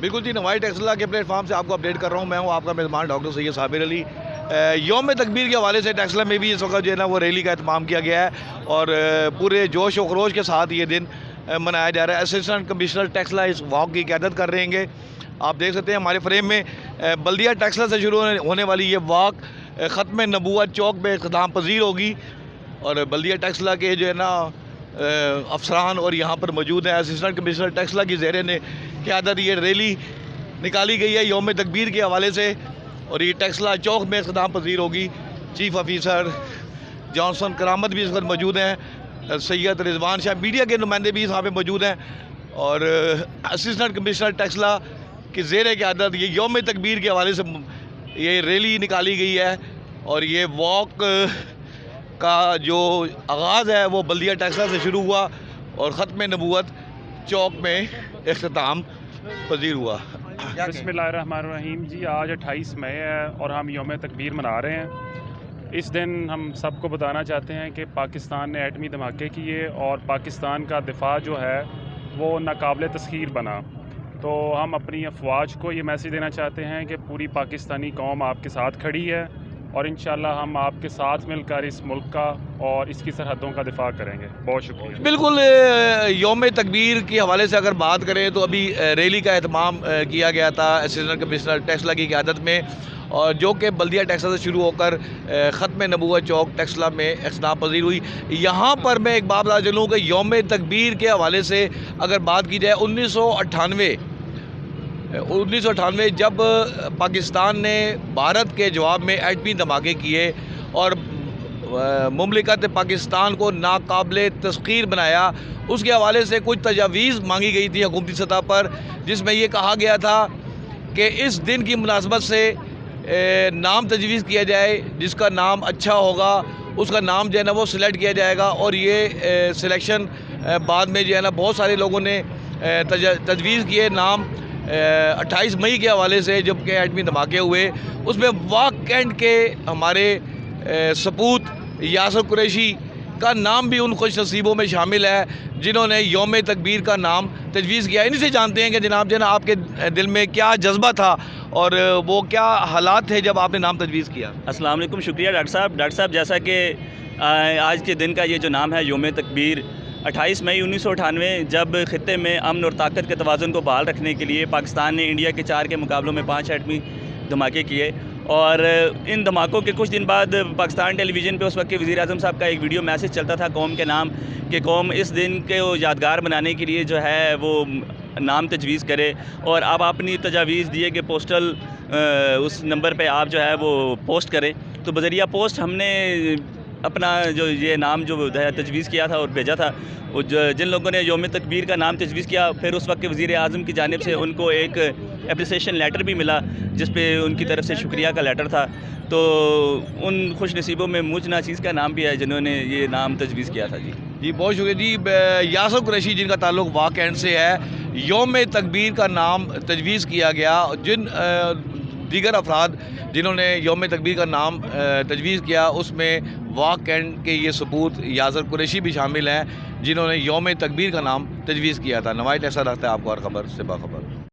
बिल्कुल जी, नवाई टेक्सला के प्लेटफॉर्म से आपको अपडेट कर रहा हूँ। मैं हूँ आपका मेज़बान डॉक्टर सैयद साबिर अली। यौम तकबीर के हवाले से टेक्सला में भी इस वक्त जो है ना वो रैली का एहतमाम किया गया है और पूरे जोश व खरोश के साथ ये दिन मनाया जा रहा है। असिस्टेंट कमिश्नर टेक्सला इस वॉक की क़यादत कर रहे हैं। आप देख सकते हैं हमारे फ्रेम में बल्दिया टेक्सला से शुरू होने वाली ये वॉक ख़त्म नबूवत चौक में इख्तिताम पजीर होगी और बल्दिया टेक्सला के जो है ना अफसरान और यहाँ पर मौजूद हैं। असिस्टेंट कमिश्नर टेक्सला की ज़ेरे ने क़यादत ये रैली निकाली गई है यौम तकबीर के हवाले से और ये टेक्सला चौक में इख्तिताम पजीर होगी। चीफ ऑफिसर जॉनसन करामत भी इस वक्त मौजूद हैं, सैयद रिजवान शाह, मीडिया के नुमाइंदे भी यहाँ पे मौजूद हैं और असिस्टेंट कमिश्नर टेक्सला की ज़ेर क़यादत ये यौम तकबीर के हवाले से ये रैली निकाली गई है और ये वॉक का जो आगाज़ है वो बल्दिया टेक्सला से शुरू हुआ और ख़त्म नबूवत चौक में इख्तिताम पजीर हुआ। बिस्मिल्लाहिर्रहमानिर्रहीम जी, आज 28 मई है और हम यौम तकबीर मना रहे हैं। इस दिन हम सबको बताना चाहते हैं कि पाकिस्तान ने एटमी धमाके किए और पाकिस्तान का दिफा जो है वो नाकाबिल तस्खीर बना। तो हम अपनी अफवाज को ये मैसेज देना चाहते हैं कि पूरी पाकिस्तानी कौम आपके साथ खड़ी है और इंशाल्लाह हम आपके साथ मिलकर इस मुल्क का और इसकी सरहदों का दिफा करेंगे। बहुत शुक्रिया। बिल्कुल, यौम तकबीर के हवाले से अगर बात करें तो अभी रैली का एहतमाम किया गया था असिस्टेंट कमिश्नर टेक्सला की क़यादत में और जो कि बल्दिया टेक्सला से शुरू होकर ख़त्म नबूवत चौक टेक्सला में इख्तिताम पजीर हुई। यहाँ पर मैं एक बात बता चलूँ कि यौम तकबीर के हवाले से अगर बात की जाए 1998 जब पाकिस्तान ने भारत के जवाब में एटमी धमाके किए और मुमलिकत पाकिस्तान को नाकाबिल तस्खीर बनाया, उसके हवाले से कुछ तजावीज़ मांगी गई थी हुकूमती सतह पर, जिसमें ये कहा गया था कि इस दिन की मुनासबत से नाम तजवीज़ किया जाए, जिसका नाम अच्छा होगा उसका नाम जो है ना वो सिलेक्ट किया जाएगा और ये सिलेक्शन बाद में जो है ना बहुत सारे लोगों ने तजवीज़ किए नाम 28 मई के हवाले से जबकि एटमी धमाके हुए। उसमें वॉक कैंट के हमारे सपूत यासर कुरैशी का नाम भी उन खुश नसीबों में शामिल है जिन्होंने यौम तकबीर का नाम तजवीज़ किया। इन्हीं से जानते हैं कि जनाब जो ना आपके दिल में क्या जज्बा था और वो क्या हालात थे जब आपने नाम तजवीज़ किया। अस्सलाम वालेकुम, शुक्रिया डॉक्टर साहब। जैसा कि आज के दिन का ये जो नाम है यौम तकबीर, 28 मई 1998 जब ख़ित्ते में अमन और ताकत के तवाज़ुन को बहाल रखने के लिए पाकिस्तान ने इंडिया के 4 के मुकाबलों में 5 एटमी धमाके किए और इन धमाकों के कुछ दिन बाद पाकिस्तान टेलीविज़न पे उस वक्त के वज़ीर आज़म साहब का एक वीडियो मैसेज चलता था कौम के नाम कि कौम इस दिन के यादगार बनाने के लिए जो है वो नाम तजवीज़ करे और अब अपनी तजावीज़ दिए कि पोस्टल उस नंबर पे आप जो है वो पोस्ट करें। तो बज़रिया पोस्ट हमने अपना जो ये नाम जो है तजवीज़ किया था और भेजा था। वो जिन लोगों ने यौम तकबीर का नाम तजवीज़ किया, फिर उस वक्त के वज़ीर आज़म की जानिब से उनको एक एप्रिसिएशन लेटर भी मिला जिस पे उनकी तरफ से शुक्रिया का लेटर था। तो उन खुश नसीबों में मुझ नाचीज़ का नाम भी है जिन्होंने ये नाम तजवीज़ किया था। जी बहुत शुक्रिया जी। यासर कुरैशी जिनका ताल्लुक़ वॉक एंड से है, यौम तकबीर का नाम तजवीज़ किया गया। जिन दीगर अफराद जिन्होंने यौम तकबीर का नाम तजवीज़ किया उसमें वॉक एंड के ये सपूत यासर कुरैशी भी शामिल हैं जिन्होंने यौम तकबीर का नाम तजवीज़ किया था। नवाई टेक्सला रखता है आपको हर खबर से बाखबर।